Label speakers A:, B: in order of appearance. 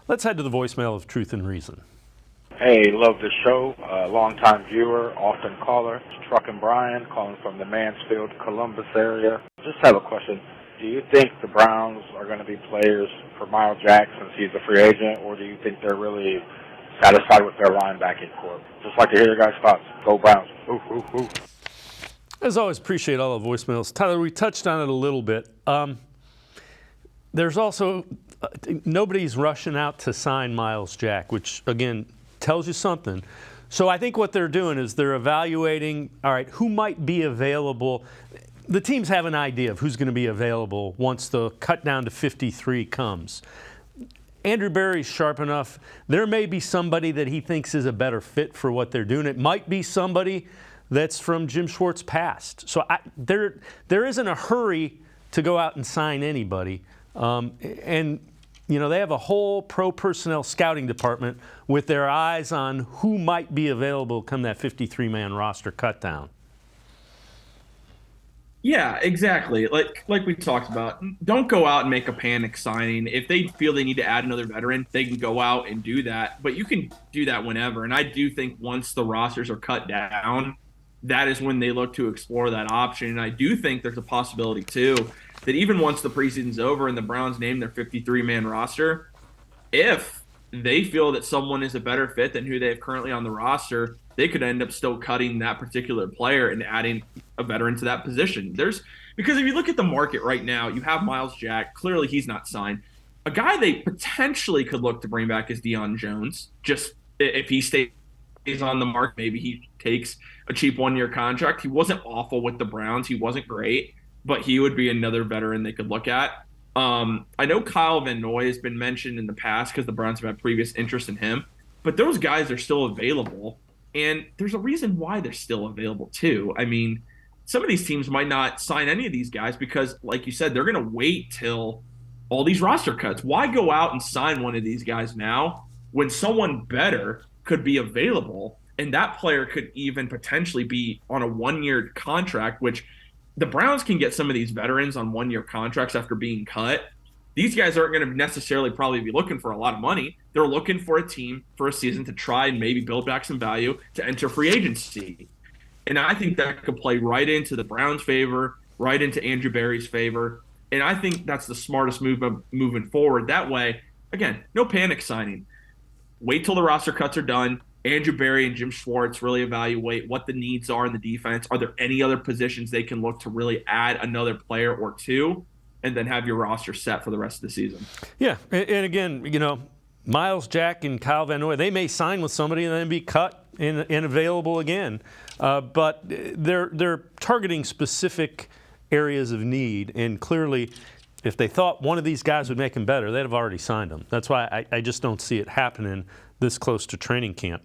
A: Let's head to the voicemail of Truth and Reason.
B: Hey, love the show. Long-time viewer, often caller. It's Truck and Brian calling from the Mansfield, Columbus area. Just have a question. Do you think the Browns are going to be players for Myles Jack since he's a free agent, or do you think they're really satisfied with their linebacking corps? Just like to hear your guys' thoughts. Go Browns. Ooh, ooh, ooh.
A: As always, appreciate all the voicemails. Tyler, we touched on it a little bit. There's also nobody's rushing out to sign Myles Jack, which, again, tells you something. So I think what they're doing is they're evaluating, all right, who might be available. The teams have an idea of who's going to be available once the cut down to 53 comes. Andrew Berry's sharp enough. There may be somebody that he thinks is a better fit for what they're doing. It might be somebody that's from Jim Schwartz's past. So there isn't a hurry to go out and sign anybody. And you know, they have a whole pro personnel scouting department with their eyes on who might be available come that 53-man roster cut down.
C: Yeah, exactly. Like we talked about, don't go out and make a panic signing. If they feel they need to add another veteran, they can go out and do that. But you can do that whenever. And I do think once the rosters are cut down, that is when they look to explore that option. And I do think there's a possibility, too, that even once the preseason's over and the Browns name their 53-man roster, if they feel that someone is a better fit than who they have currently on the roster, they could end up still cutting that particular player and adding a veteran to that position. Because if you look at the market right now, you have Myles Jack. Clearly, he's not signed. A guy they potentially could look to bring back is Deion Jones. Just if he stays on the market, maybe he takes a cheap one-year contract. He wasn't awful with the Browns. He wasn't great, but he would be another veteran they could look at. I know Kyle Van Noy has been mentioned in the past because the Browns have had previous interest in him, but those guys are still available, and there's a reason why they're still available too. I mean, some of these teams might not sign any of these guys because, like you said, they're going to wait till all these roster cuts. Why go out and sign one of these guys now when someone better could be available, and that player could even potentially be on a one-year contract, which the Browns can get some of these veterans on one-year contracts after being cut. These guys aren't going to necessarily probably be looking for a lot of money. They're looking for a team for a season to try and maybe build back some value to enter free agency. And I think that could play right into the Browns' favor, right into Andrew Berry's favor. And I think that's the smartest move moving forward. That way, again, no panic signing. Wait till the roster cuts are done. Andrew Berry and Jim Schwartz really evaluate what the needs are in the defense. Are there any other positions they can look to really add another player or two, and then have your roster set for the rest of the season?
A: Yeah, and again, you know, Myles Jack and Kyle Van Noy, they may sign with somebody and then be cut and available again. But they're targeting specific areas of need, and clearly, if they thought one of these guys would make them better, they'd have already signed them. That's why I just don't see it happening this close to training camp.